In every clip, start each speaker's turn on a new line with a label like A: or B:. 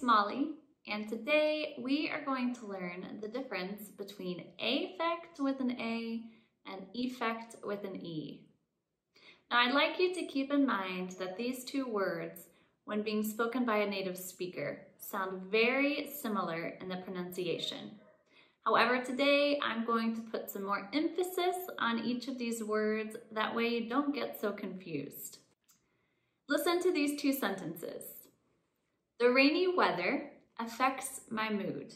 A: Molly, and today we are going to learn the difference between affect with an A and effect with an E. Now I'd like you to keep in mind that these two words, when being spoken by a native speaker, sound very similar in the pronunciation. However, today I'm going to put some more emphasis on each of these words, that way you don't get so confused. Listen to these two sentences. The rainy weather affects my mood.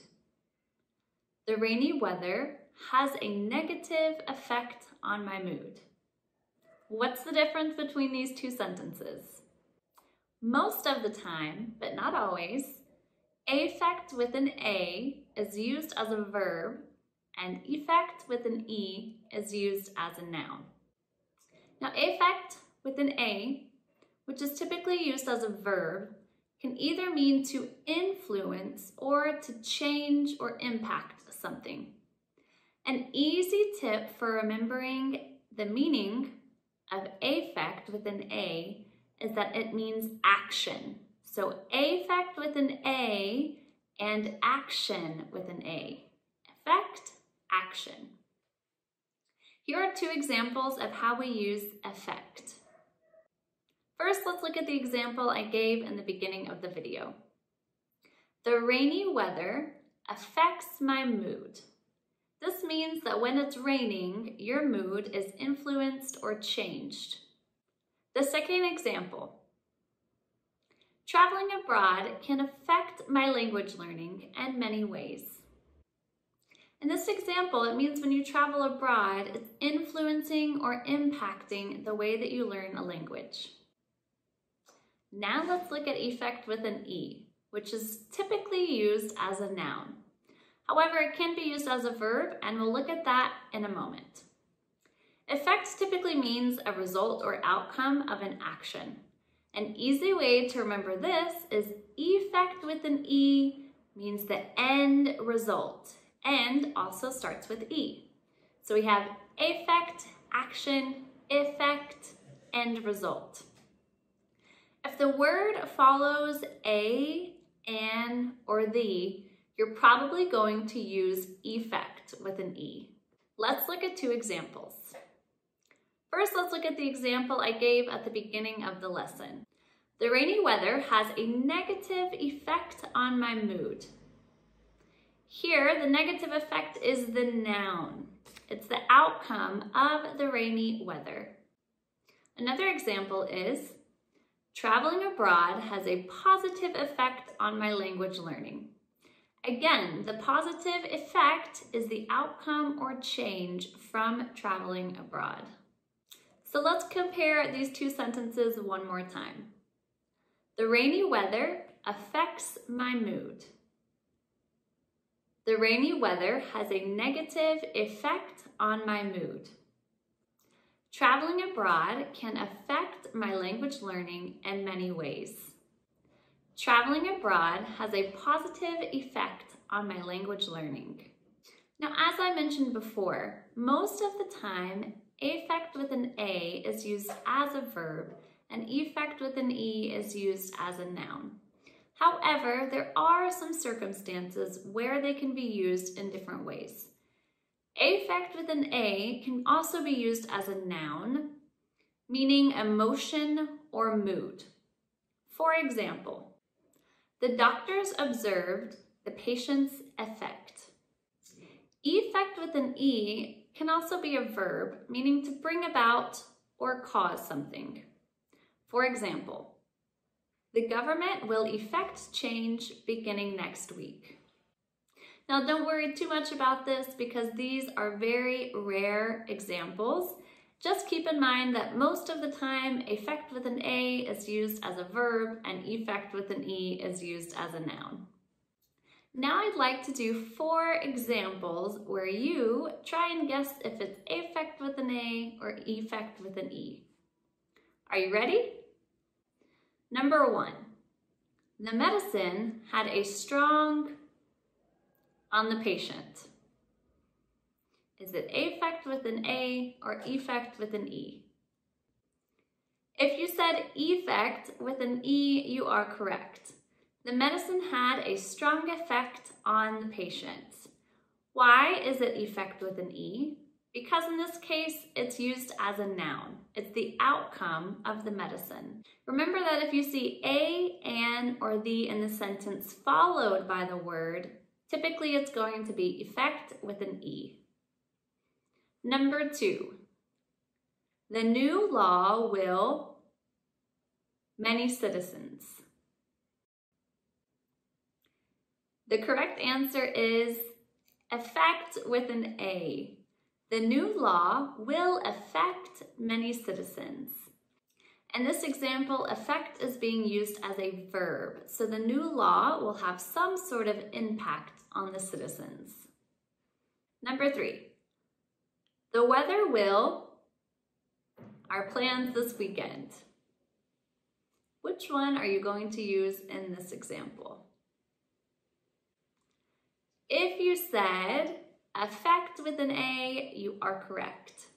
A: The rainy weather has a negative effect on my mood. What's the difference between these two sentences? Most of the time, but not always, affect with an A is used as a verb and effect with an E is used as a noun. Now, affect with an A, which is typically used as a verb, can either mean to influence or to change or impact something. An easy tip for remembering the meaning of affect with an A is that it means action. So affect with an A and action with an A. Effect, action. Here are two examples of how we use affect. First, let's look at the example I gave in the beginning of the video. The rainy weather affects my mood. This means that when it's raining, your mood is influenced or changed. The second example. Traveling abroad can affect my language learning in many ways. In this example, it means when you travel abroad, it's influencing or impacting the way that you learn a language. Now let's look at effect with an E, which is typically used as a noun. However, it can be used as a verb, and we'll look at that in a moment. Effect typically means a result or outcome of an action. An easy way to remember this is effect with an E means the end result, and also starts with E. So we have affect, action, effect, end result. If the word follows a, an, or the, you're probably going to use effect with an E. Let's look at two examples. First, let's look at the example I gave at the beginning of the lesson. The rainy weather has a negative effect on my mood. Here, the negative effect is the noun. It's the outcome of the rainy weather. Another example is, traveling abroad has a positive effect on my language learning. Again, the positive effect is the outcome or change from traveling abroad. So let's compare these two sentences one more time. The rainy weather affects my mood. The rainy weather has a negative effect on my mood. Traveling abroad can affect my language learning in many ways. Traveling abroad has a positive effect on my language learning. Now, as I mentioned before, most of the time, affect with an A is used as a verb and effect with an E is used as a noun. However, there are some circumstances where they can be used in different ways. Affect with an A can also be used as a noun, meaning emotion or mood. For example, the doctors observed the patient's effect. Effect with an E can also be a verb, meaning to bring about or cause something. For example, the government will effect change beginning next week. Now, don't worry too much about this because these are very rare examples. Just keep in mind that most of the time, affect with an A is used as a verb and effect with an E is used as a noun. Now I'd like to do 4 examples where you try and guess if it's affect with an A or effect with an E. Are you ready? Number 1, the medicine had a strong on the patient. Is it affect with an A or effect with an E? If you said effect with an E, you are correct. The medicine had a strong effect on the patient. Why is it effect with an E? Because in this case, it's used as a noun. It's the outcome of the medicine. Remember that if you see a, an, or the in the sentence followed by the word, typically it's going to be effect with an E. Number 2, the new law will many citizens. The correct answer is affect with an A. The new law will affect many citizens. In this example, affect is being used as a verb, so the new law will have some sort of impact on the citizens. Number 3, the weather will our plans this weekend. Which one are you going to use in this example? If you said affect with an A, you are correct.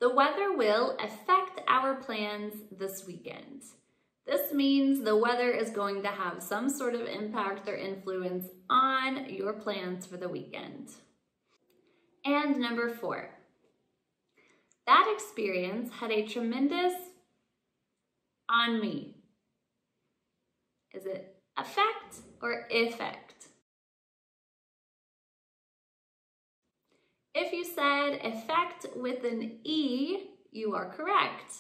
A: The weather will affect our plans this weekend. This means the weather is going to have some sort of impact or influence on your plans for the weekend. And number 4, that experience had a tremendous on me. Is it affect or effect? If you said effect with an E, you are correct.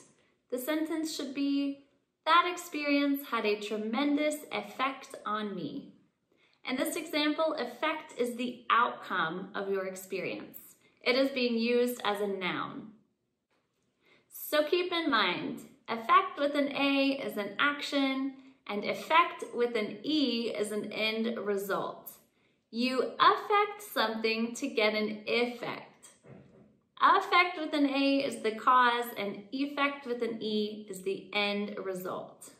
A: The sentence should be, that experience had a tremendous effect on me. In this example, effect is the outcome of your experience. It is being used as a noun. So keep in mind, effect with an A is an action, and effect with an E is an end result. You affect something to get an effect. Affect with an A is the cause, and effect with an E is the end result.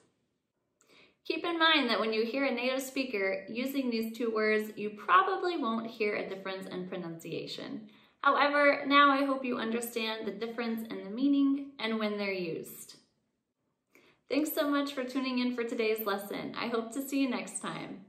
A: Keep in mind that when you hear a native speaker using these 2 words, you probably won't hear a difference in pronunciation. However, now I hope you understand the difference in the meaning and when they're used. Thanks so much for tuning in for today's lesson. I hope to see you next time.